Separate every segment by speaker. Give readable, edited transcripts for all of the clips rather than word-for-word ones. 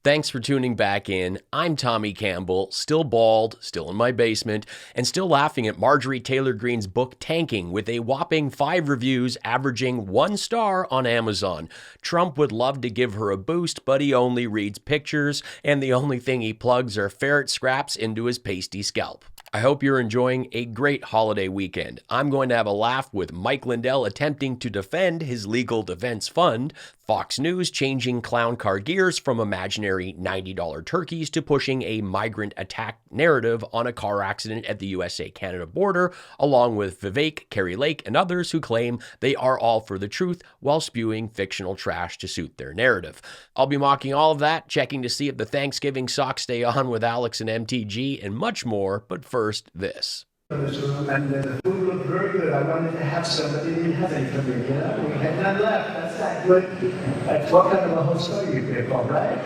Speaker 1: Thanks for tuning back in. I'm Tommy Campbell, still bald, still in my basement, and still laughing at Marjorie Taylor Greene's book Tanking with a whopping 5 reviews averaging 1 star on Amazon. Trump would love to give her a boost, but he only reads pictures, and the only thing he plugs are ferret scraps into his pasty scalp. I hope you're enjoying a great holiday weekend. I'm going to have a laugh with Mike Lindell attempting to defend his legal defense fund, Fox News changing clown car gears from imaginary $90 turkeys to pushing a migrant attack narrative on a car accident at the USA-Canada border, along with Vivek, Carrie Lake, and others who claim they are all for the truth while spewing fictional trash to suit their narrative. I'll be mocking all of that, checking to see if the Thanksgiving socks stay on with Alex and MTG, and much more, but first, this.
Speaker 2: And the food looked very good. I wanted to have some, but they didn't have any for me, We had none left. That's not good. That's what kind of a hotel you pick on, right?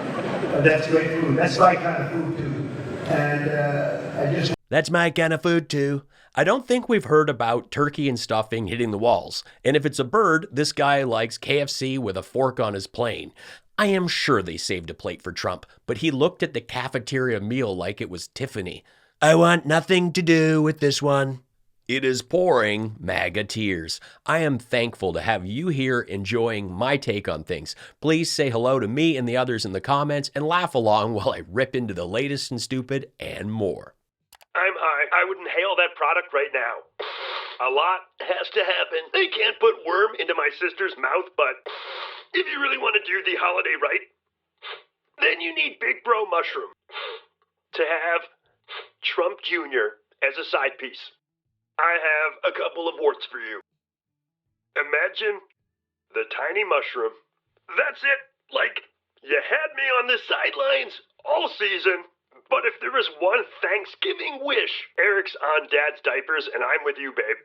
Speaker 2: But that's great food. That's my kind of food, too. And
Speaker 1: That's my kind of food, too. I don't think we've heard about turkey and stuffing hitting the walls. And if it's a bird, this guy likes KFC with a fork on his plane. I am sure they saved a plate for Trump, but he looked at the cafeteria meal like it was Tiffany. I want nothing to do with this one. It is pouring MAGA tears. I am thankful to have you here enjoying my take on things. Please say hello to me and the others in the comments and laugh along while I rip into the latest and stupid and more.
Speaker 3: I'm high. I would inhale that product right now. A lot has to happen. They can't put worm into my sister's mouth, but if you really want to do the holiday right, then you need Big Bro Mushroom to have Trump Jr. as a side piece. I have a couple of warts for you. Imagine the tiny mushroom. That's it. Like, you had me on the sidelines all season, but if there is one Thanksgiving wish, Eric's on Dad's diapers and I'm with you, babe.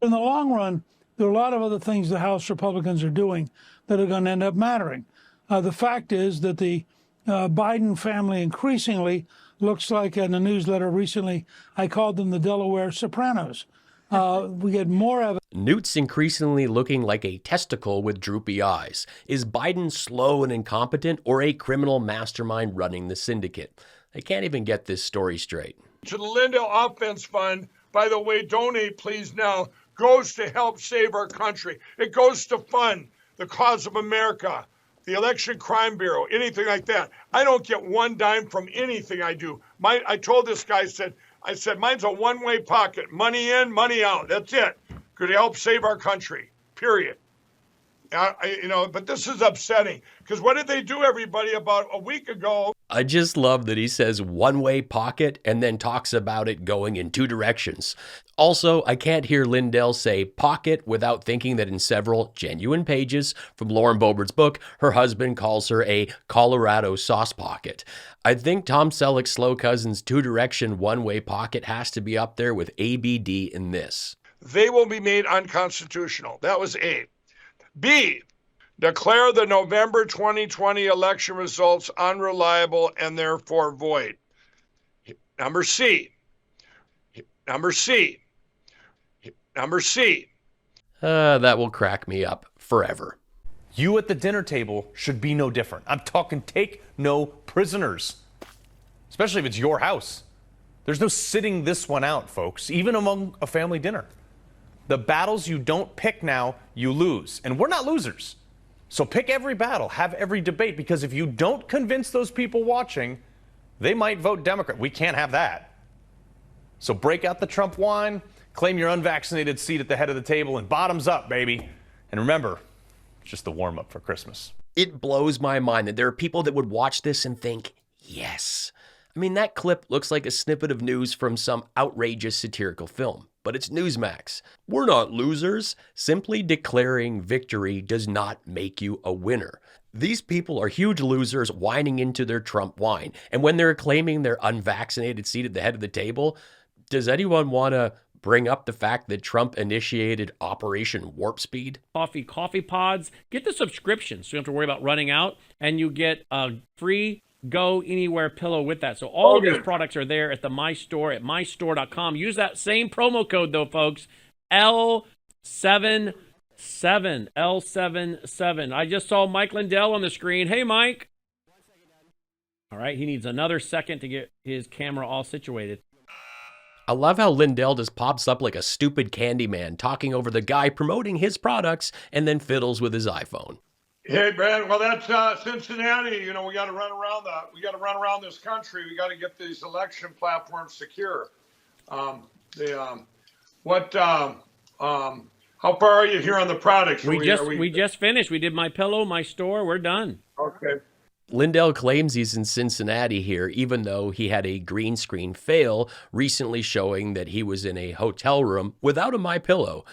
Speaker 4: In the long run, there are a lot of other things the House Republicans are doing that are going to end up mattering. The fact is that the Biden family increasingly looks like, in a newsletter recently, I called them the Delaware Sopranos. We get more of it.
Speaker 1: Newt's increasingly looking like a testicle with droopy eyes. Is Biden slow and incompetent or a criminal mastermind running the syndicate? I can't even get this story straight.
Speaker 5: To the Lindell Offense Fund, by the way, donate please now, goes to help save our country. It goes to fund the cause of America, the Election Crime Bureau, anything like that. I don't get one dime from anything I do. I told this guy, I said, mine's a one-way pocket. Money in, money out. That's it. Could help save our country, period. But this is upsetting because what did they do, everybody, about a week ago?
Speaker 1: I just love that he says one-way pocket and then talks about it going in 2 directions. Also, I can't hear Lindell say pocket without thinking that in several genuine pages from Lauren Boebert's book, her husband calls her a Colorado sauce pocket. I think Tom Selleck's slow cousin's 2-direction one-way pocket has to be up there with ABD in this.
Speaker 5: They will be made unconstitutional. That was A. B, declare the November 2020 election results unreliable and therefore void. Number C.
Speaker 1: That will crack me up forever.
Speaker 6: You at the dinner table should be no different. I'm talking take no prisoners, especially if it's your house. There's no sitting this one out, folks, even among a family dinner. The battles you don't pick now, you lose. And we're not losers. So pick every battle, have every debate, because if you don't convince those people watching, they might vote Democrat. We can't have that. So break out the Trump wine, claim your unvaccinated seat at the head of the table, and bottoms up, baby. And remember, it's just the warm-up for Christmas.
Speaker 1: It blows my mind that there are people that would watch this and think, yes. I mean, that clip looks like a snippet of news from some outrageous satirical film, but it's Newsmax. We're not losers. Simply declaring victory does not make you a winner. These people are huge losers whining into their Trump wine. And when they're claiming their unvaccinated seat at the head of the table, does anyone want to bring up the fact that Trump initiated Operation Warp Speed?
Speaker 7: Coffee pods. Get the subscription so you don't have to worry about running out, and you get a free Go Anywhere pillow with that. So all of these products are there at the My Store at mystore.com. Use that same promo code though, folks. L7 L77. I just saw Mike Lindell on the screen. Hey, Mike. All right, he needs another second to get his camera all situated.
Speaker 1: I love how Lindell just pops up like a stupid Candyman, talking over the guy promoting his products and then fiddles with his iPhone.
Speaker 5: Hey, man. Well, that's Cincinnati. You know, we got to run around this country. We got to get these election platforms secure. How far are you here on the products?
Speaker 7: We just finished. We did My Pillow, My Store. We're done.
Speaker 5: Okay.
Speaker 1: Lindell claims he's in Cincinnati here, even though he had a green screen fail recently showing that he was in a hotel room without a MyPillow.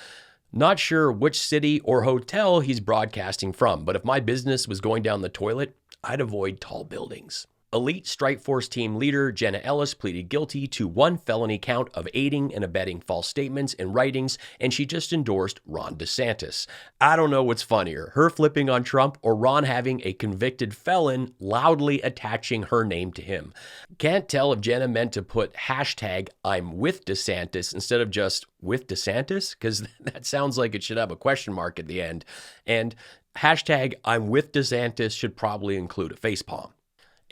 Speaker 1: Not sure which city or hotel he's broadcasting from, but if my business was going down the toilet, I'd avoid tall buildings. Elite Strike Force team leader Jenna Ellis pleaded guilty to 1 felony count of aiding and abetting false statements and writings, and she just endorsed Ron DeSantis. I don't know what's funnier, her flipping on Trump or Ron having a convicted felon loudly attaching her name to him. Can't tell if Jenna meant to put hashtag I'm with DeSantis instead of just with DeSantis, because that sounds like it should have a question mark at the end. And hashtag I'm with DeSantis should probably include a facepalm.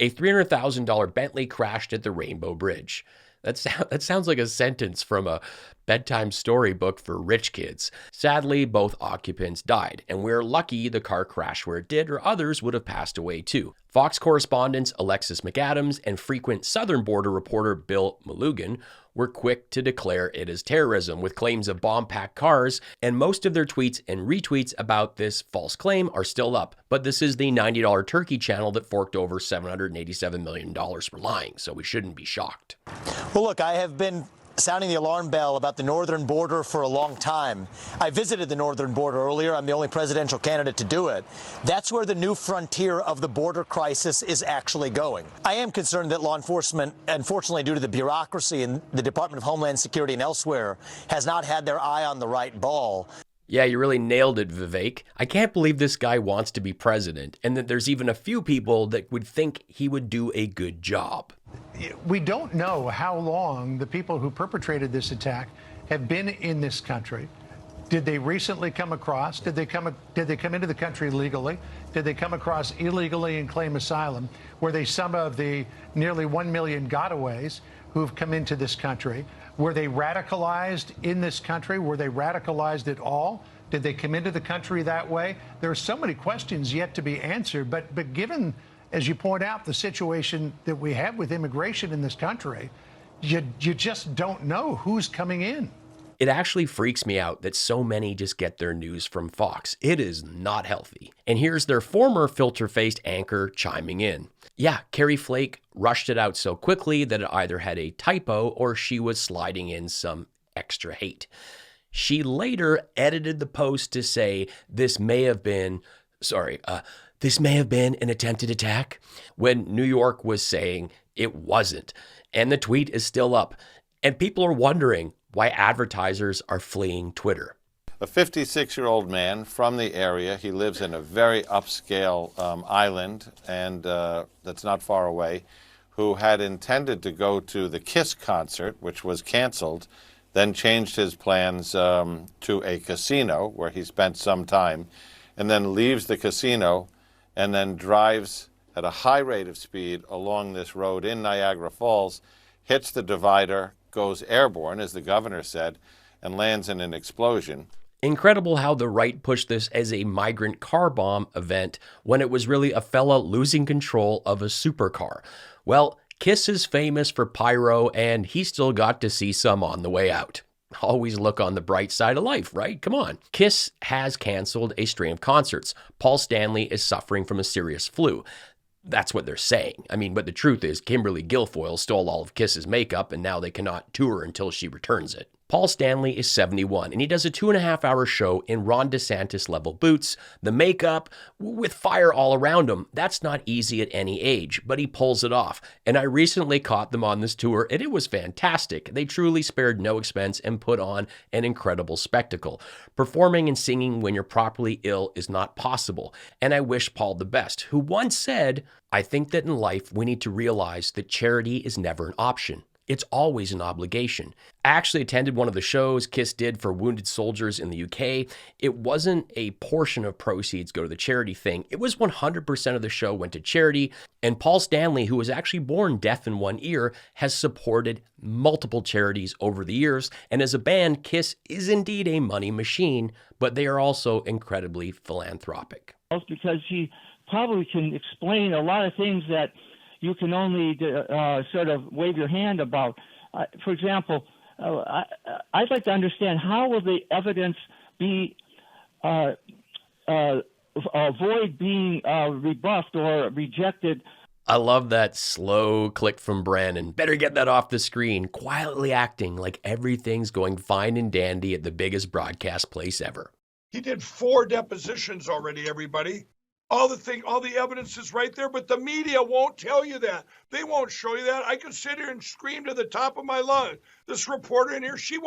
Speaker 1: A $300,000 Bentley crashed at the Rainbow Bridge. That sounds like a sentence from a bedtime storybook for rich kids. Sadly, both occupants died, and we're lucky the car crashed where it did, or others would have passed away too. Fox correspondents Alexis McAdams and frequent Southern Border reporter Bill Malugan were quick to declare it as terrorism with claims of bomb-packed cars, and most of their tweets and retweets about this false claim are still up. But this is the $90 turkey channel that forked over $787 million for lying, so we shouldn't be shocked.
Speaker 8: Well, look, I have been sounding the alarm bell about the northern border for a long time. I visited the northern border earlier. I'm the only presidential candidate to do it. That's where the new frontier of the border crisis is actually going. I am concerned that law enforcement, unfortunately due to the bureaucracy in the Department of Homeland Security and elsewhere, has not had their eye on the right ball.
Speaker 1: Yeah, you really nailed it, Vivek. I can't believe this guy wants to be president, and that there's even a few people that would think he would do a good job.
Speaker 9: We don't know how long the people who perpetrated this attack have been in this country. Did they recently come across? Did they come into the country legally? Did they come across illegally and claim asylum? Were they some of the nearly 1 million gotaways who've come into this country? Were they radicalized in this country? Were they radicalized at all? Did they come into the country that way? There are so many questions yet to be answered, but given, as you point out, the situation that we have with immigration in this country, you just don't know who's coming in.
Speaker 1: It actually freaks me out that so many just get their news from Fox. It is not healthy. And here's their former filter-faced anchor chiming in. Yeah, Carrie Flake rushed it out so quickly that it either had a typo or she was sliding in some extra hate. She later edited the post to say this may have been an attempted attack, when New York was saying it wasn't. And the tweet is still up. And people are wondering why advertisers are fleeing Twitter.
Speaker 10: A 56-year-old man from the area. He lives in a very upscale island, and that's not far away, who had intended to go to the Kiss concert, which was canceled, then changed his plans to a casino where he spent some time, and then leaves the casino and then drives at a high rate of speed along this road in Niagara Falls, hits the divider, goes airborne, as the governor said, and lands in an explosion.
Speaker 1: Incredible how the right pushed this as a migrant car bomb event when it was really a fella losing control of a supercar. Well, Kiss is famous for pyro, and he still got to see some on the way out. Always look on the bright side of life, right? Come on. Kiss has canceled a string of concerts. Paul Stanley is suffering from a serious flu. That's what they're saying. I mean, but the truth is Kimberly Guilfoyle stole all of Kiss's makeup, and now they cannot tour until she returns it. Paul Stanley is 71, and he does a 2.5-hour show in Ron DeSantis-level boots, the makeup, with fire all around him. That's not easy at any age, but he pulls it off. And I recently caught them on this tour, and it was fantastic. They truly spared no expense and put on an incredible spectacle. Performing and singing when you're properly ill is not possible, and I wish Paul the best, who once said, "I think that in life we need to realize that charity is never an option. it's always an obligation. I actually attended one of the shows Kiss did for wounded soldiers in the UK. It wasn't a portion of proceeds go to the charity thing. It was 100% of the show went to charity. And Paul Stanley, who was actually born deaf in one ear, has supported multiple charities over the years. And as a band, Kiss is indeed a money machine, but they are also incredibly philanthropic.
Speaker 11: Because he probably can explain a lot of things that you can only sort of wave your hand about. For example, I'd like to understand how will the evidence be avoid being rebuffed or rejected.
Speaker 1: I love that slow click from Brandon. Better get that off the screen, quietly acting like everything's going fine and dandy at the biggest broadcast place ever.
Speaker 5: He did 4 depositions already, everybody. All the evidence is right there, but the media won't tell you that. They won't show you that. I could sit here and scream to the top of my lungs. This reporter in here, she's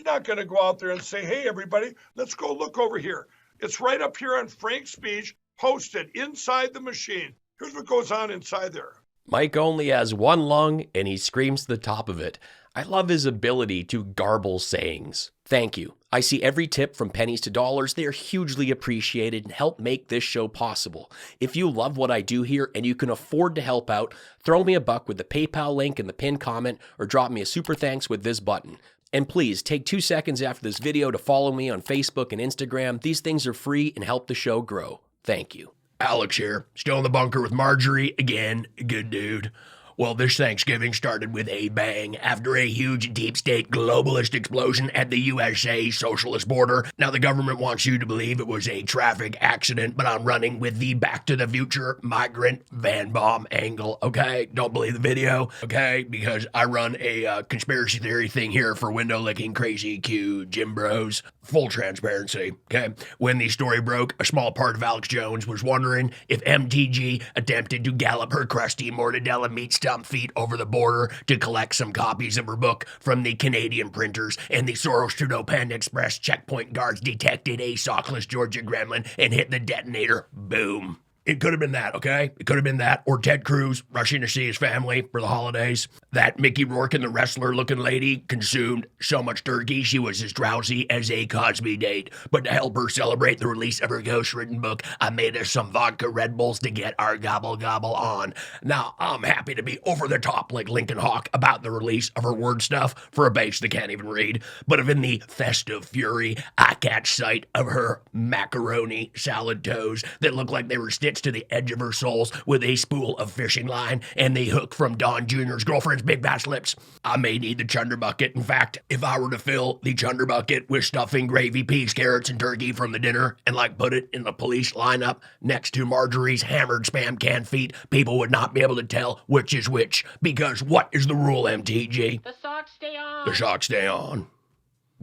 Speaker 5: not going to go out there and say, hey, everybody, let's go look over here. It's right up here on Frank's speech, posted inside the machine. Here's what goes on inside there.
Speaker 1: Mike only has one lung, and he screams to the top of it. I love his ability to garble sayings. Thank you. I see every tip from pennies to dollars. They are hugely appreciated and help make this show possible. If you love what I do here and you can afford to help out, throw me a buck with the PayPal link in the pinned comment or drop me a super thanks with this button. And please take 2 seconds after this video to follow me on Facebook and Instagram. These things are free and help the show grow. Thank you.
Speaker 12: Alex here, still in the bunker with Marjorie, again, good dude. Well, this Thanksgiving started with a bang after a huge deep state globalist explosion at the USA socialist border. Now, the government wants you to believe it was a traffic accident, but I'm running with the Back to the Future migrant van bomb angle, okay? Don't believe the video, okay? Because I run a conspiracy theory thing here for window-licking crazy Q Jim Bros. Full transparency, okay? When the story broke, a small part of Alex Jones was wondering if MTG attempted to gallop her crusty mortadella meat stump feet over the border to collect some copies of her book from the Canadian printers, and the Soros-Trudeau Panda Express checkpoint guards detected a sockless Georgia gremlin and hit the detonator. Boom. It could have been that, okay? It could have been that, or Ted Cruz rushing to see his family for the holidays. That Mickey Rourke and the wrestler-looking lady consumed so much turkey she was as drowsy as a Cosby date. But to help her celebrate the release of her ghost-written book, I made us some vodka Red Bulls to get our gobble-gobble on. Now, I'm happy to be over the top like Lincoln Hawk about the release of her word stuff for a base that can't even read. But if in the festive fury, I catch sight of her macaroni salad toes that look like they were stitched to the edge of her soles with a spool of fishing line and the hook from Don Jr.'s girlfriend's big bass lips, I may need the chunder bucket. In fact, if I were to fill the chunder bucket with stuffing, gravy, peas, carrots, and turkey from the dinner and put it in the police lineup next to Marjorie's hammered Spam can feet, people would not be able to tell which is which. Because what is the rule, MTG?
Speaker 13: The socks stay on.
Speaker 12: The socks stay on.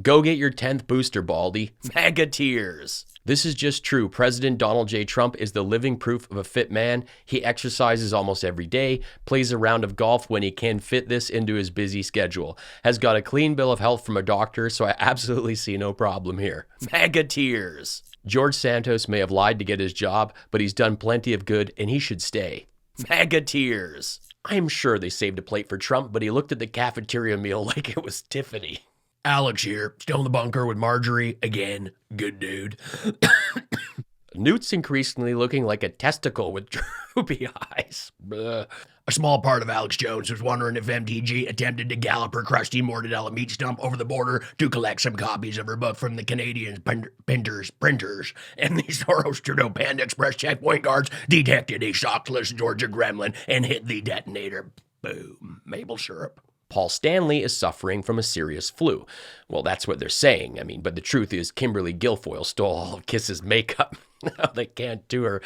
Speaker 1: Go get your 10th booster, Baldy. MAGA Tears. This is just true. President Donald J. Trump is the living proof of a fit man. He exercises almost every day, plays a round of golf when he can fit this into his busy schedule, has got a clean bill of health from a doctor, so I absolutely see no problem here. MAGA Tears. George Santos may have lied to get his job, but he's done plenty of good, and he should stay. MAGA Tears. I am sure they saved a plate for Trump, but he looked at the cafeteria meal like it was Tiffany.
Speaker 12: Alex here, still in the bunker with Marjorie, again, good dude.
Speaker 1: Newt's increasingly looking like a testicle with droopy eyes.
Speaker 12: A small part of Alex Jones was wondering if MTG attempted to gallop her crusty mortadella meat stump over the border to collect some copies of her book from the Canadian printers, and the Soros-Trudeau Panda Express checkpoint guards detected a sockless Georgia gremlin and hit the detonator. Boom. Maple syrup.
Speaker 1: Paul Stanley is suffering from a serious flu. Well, that's what they're saying. But the truth is Kimberly Guilfoyle stole all of Kiss's makeup. They can't do her.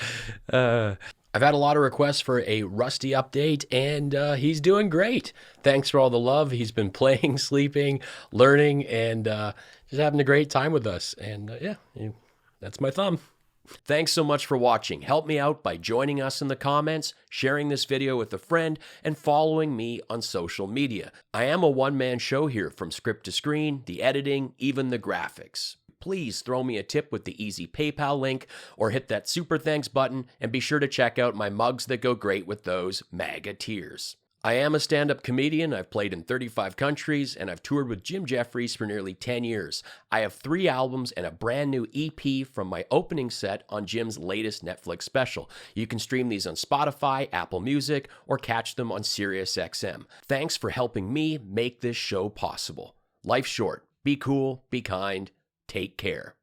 Speaker 1: I've had a lot of requests for a Rusty update, and he's doing great. Thanks for all the love. He's been playing, sleeping, learning, and just having a great time with us. And that's my thumb. Thanks so much for watching. Help me out by joining us in the comments, sharing this video with a friend, and following me on social media. I am a one-man show here, from script to screen, the editing, even the graphics. Please throw me a tip with the easy PayPal link, or hit that super thanks button, and be sure to check out my mugs that go great with those MAGA Tears. I am a stand-up comedian. I've played in 35 countries, and I've toured with Jim Jefferies for nearly 10 years. I have 3 albums and a brand new EP from my opening set on Jim's latest Netflix special. You can stream these on Spotify, Apple Music, or catch them on SiriusXM. Thanks for helping me make this show possible. Life's short. Be cool, be kind, take care.